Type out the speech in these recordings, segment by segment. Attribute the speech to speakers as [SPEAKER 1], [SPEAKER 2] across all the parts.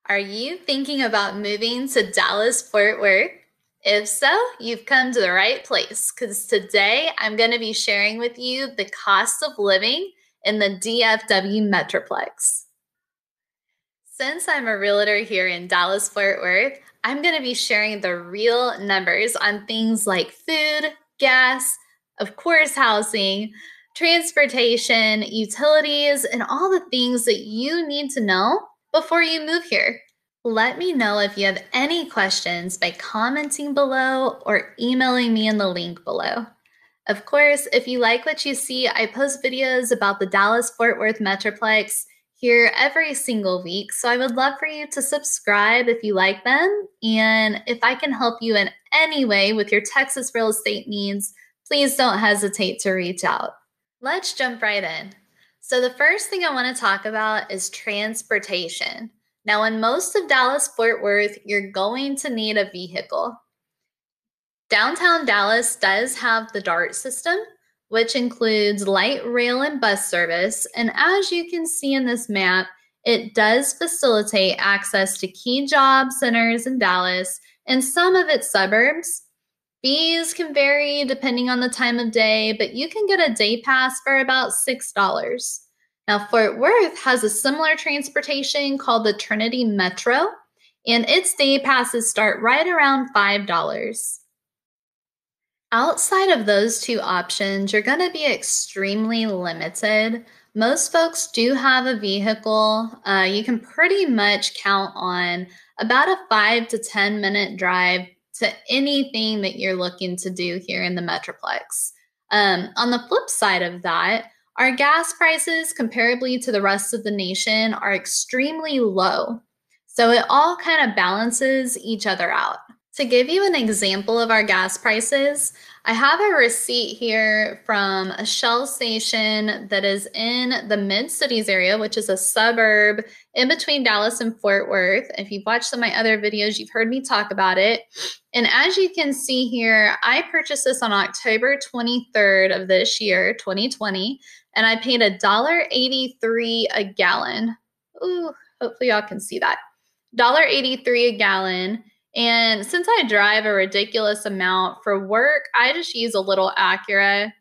[SPEAKER 1] Are you thinking about moving to Dallas Fort Worth? If so, you've come to the right place because today I'm going to be sharing with you the cost of living in the DFW Metroplex. Since I'm a realtor here in Dallas Fort Worth, I'm going to be sharing the real numbers on things like food, gas, of course, housing, transportation, utilities, and all the things that you need to know before you move here. Let me know if you have any questions by commenting below or emailing me in the link below. Of course, if you like what you see, I post videos about the Dallas Fort Worth Metroplex here every single week, so I would love for you to subscribe if you like them. And if I can help you in any way with your Texas real estate needs, please don't hesitate to reach out. Let's jump right in. So the first thing I want to talk about is transportation. Now, in most of Dallas Fort Worth, you're going to need a vehicle. Downtown Dallas does have the DART system, which includes light rail and bus service. And as you can see in this map, it does facilitate access to key job centers in Dallas and some of its suburbs. Fees can vary depending on the time of day, but you can get a day pass for about $6. Now, Fort Worth has a similar transportation called the Trinity Metro, and its day passes start right around $5. Outside of those two options, you're going to be extremely limited. Most folks do have a vehicle. You can pretty much count on about a 5 to 10 minute drive to anything that you're looking to do here in the Metroplex. On the flip side of that, our gas prices, comparably to the rest of the nation, are extremely low. So it all kind of balances each other out. To give you an example of our gas prices, I have a receipt here from a Shell station that is in the Mid-Cities area, which is a suburb in between Dallas and Fort Worth. If you've watched some of my other videos, you've heard me talk about it. And as you can see here, I purchased this on October 23rd of this year, 2020, and I paid $1.83 a gallon. Ooh, hopefully y'all can see that. $1.83 a gallon. And since I drive a ridiculous amount for work, I just use a little Acura.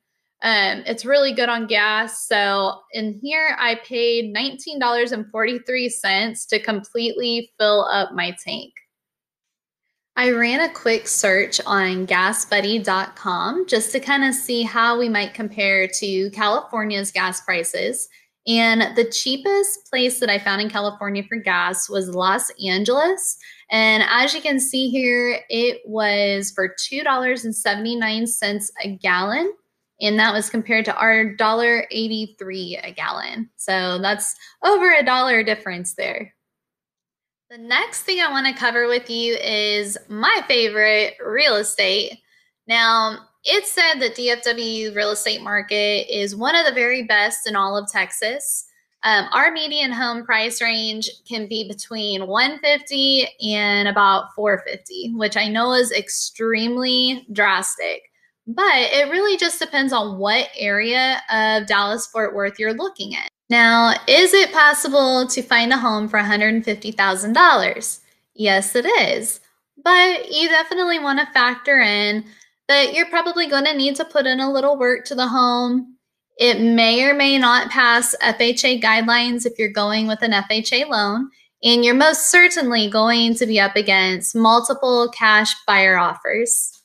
[SPEAKER 1] It's really good on gas. So in here, I paid $19.43 to completely fill up my tank. I ran a quick search on gasbuddy.com just to kind of see how we might compare to California's gas prices. And the cheapest place that I found in California for gas was Los Angeles. And as you can see here, it was for $2.79 a gallon. And that was compared to our $1.83 a gallon. So that's over $1 difference there. The next thing I want to cover with you is my favorite, real estate. Now, it's said that DFW real estate market is one of the very best in all of Texas. Our median home price range can be between $150 and about $450, which I know is extremely drastic. But it really just depends on what area of Dallas Fort Worth you're looking at. Now, is it possible to find a home for $150,000? Yes, it is. But you definitely want to factor in that you're probably going to need to put in a little work to the home. It may or may not pass FHA guidelines if you're going with an FHA loan, and you're most certainly going to be up against multiple cash buyer offers.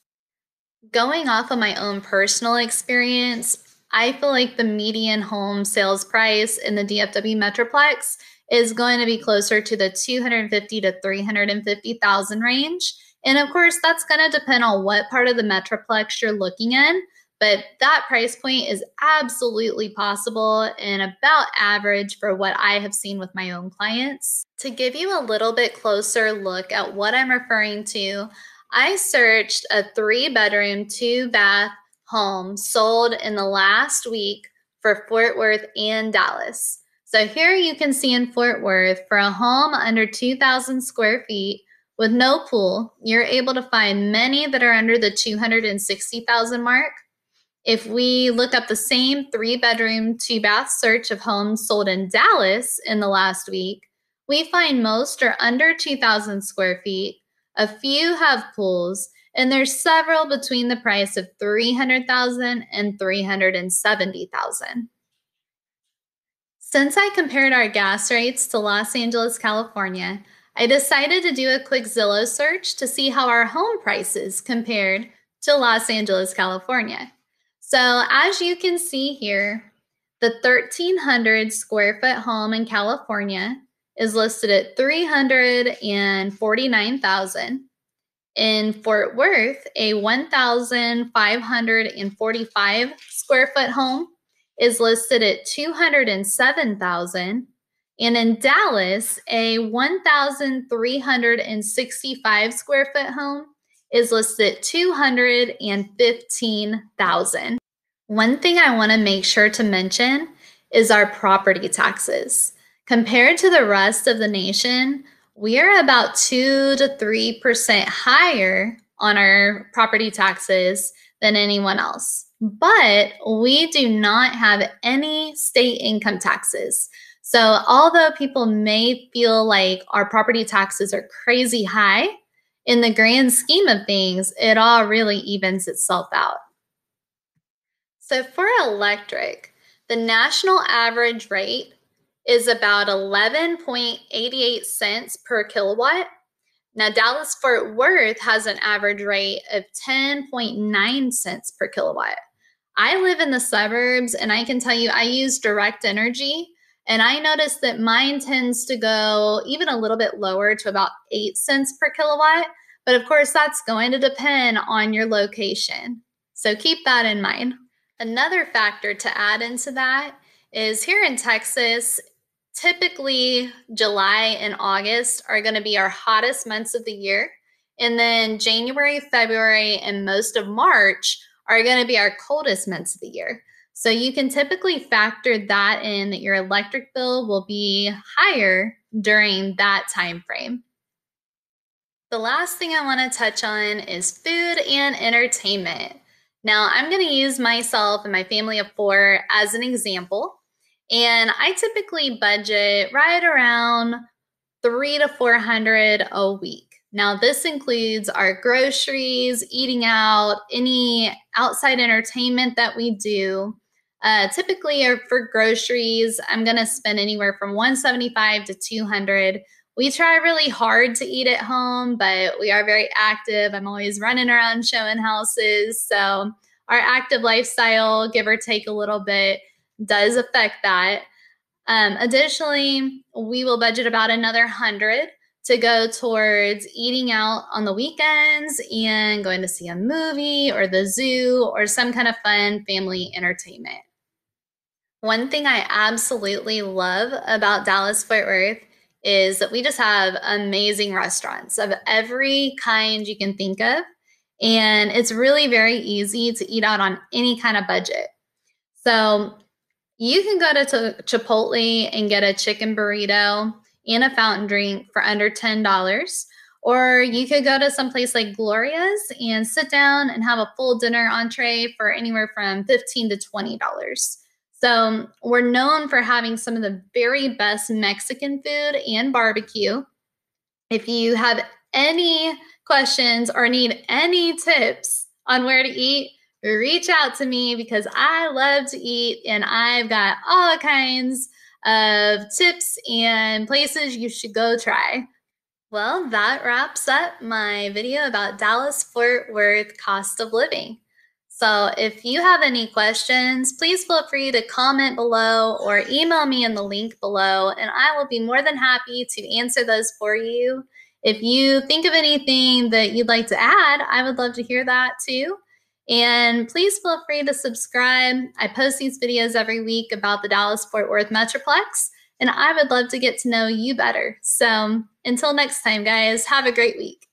[SPEAKER 1] Going off of my own personal experience, I feel like the median home sales price in the DFW Metroplex is going to be closer to the $250,000 to $350,000 range. And of course, that's going to depend on what part of the Metroplex you're looking in. But that price point is absolutely possible and about average for what I have seen with my own clients. To give you a little bit closer look at what I'm referring to, I searched a 3-bedroom, 2-bath home sold in the last week for Fort Worth and Dallas. So here you can see in Fort Worth, for a home under 2,000 square feet with no pool, you're able to find many that are under the $260,000 mark. If we look up the same 3-bedroom, 2-bath search of homes sold in Dallas in the last week, we find most are under 2,000 square feet. A few have pools, and there's several between the price of $300,000 and $370,000. Since I compared our gas rates to Los Angeles, California, I decided to do a quick Zillow search to see how our home prices compared to Los Angeles, California. So as you can see here, the 1,300 square foot home in California is listed at $349,000. In Fort Worth, a 1,545 square foot home is listed at $207,000. And in Dallas, a 1,365 square foot home is listed at $215,000. One thing I want to make sure to mention is our property taxes. Compared to the rest of the nation, we are about 2 to 3% higher on our property taxes than anyone else. But we do not have any state income taxes. So although people may feel like our property taxes are crazy high, in the grand scheme of things, it all really evens itself out. So for electric, the national average rate is about 11.88 cents per kilowatt. Now, Dallas Fort Worth has an average rate of 10.9 cents per kilowatt. I live in the suburbs, and I can tell you I use direct energy, and I noticed that mine tends to go even a little bit lower to about 8 cents per kilowatt. But of course, that's going to depend on your location. So keep that in mind. Another factor to add into that is here in Texas, typically July and August are going to be our hottest months of the year. And then January, February, and most of March are going to be our coldest months of the year. So you can typically factor that in, that your electric bill will be higher during that time frame. The last thing I want to touch on is food and entertainment. Now, I'm going to use myself and my family of 4 as an example, and I typically budget right around $300 to $400 a week. Now, this includes our groceries, eating out, any outside entertainment that we do. Typically, for groceries, I'm going to spend anywhere from $175 to $200. We try really hard to eat at home, but we are very active. I'm always running around showing houses. So our active lifestyle, give or take a little bit, does affect that. Additionally, we will budget about another $100 to go towards eating out on the weekends and going to see a movie or the zoo or some kind of fun family entertainment. One thing I absolutely love about Dallas Fort Worth is that we just have amazing restaurants of every kind you can think of. And it's really very easy to eat out on any kind of budget. So you can go to Chipotle and get a chicken burrito and a fountain drink for under $10. Or you could go to someplace like Gloria's and sit down and have a full dinner entree for anywhere from $15 to $20. So we're known for having some of the very best Mexican food and barbecue. If you have any questions or need any tips on where to eat, reach out to me because I love to eat and I've got all kinds of tips and places you should go try. Well, that wraps up my video about Dallas Fort Worth cost of living. So if you have any questions, please feel free to comment below or email me in the link below, and I will be more than happy to answer those for you. If you think of anything that you'd like to add, I would love to hear that too. And please feel free to subscribe. I post these videos every week about the Dallas Fort Worth Metroplex, and I would love to get to know you better. So until next time, guys, have a great week.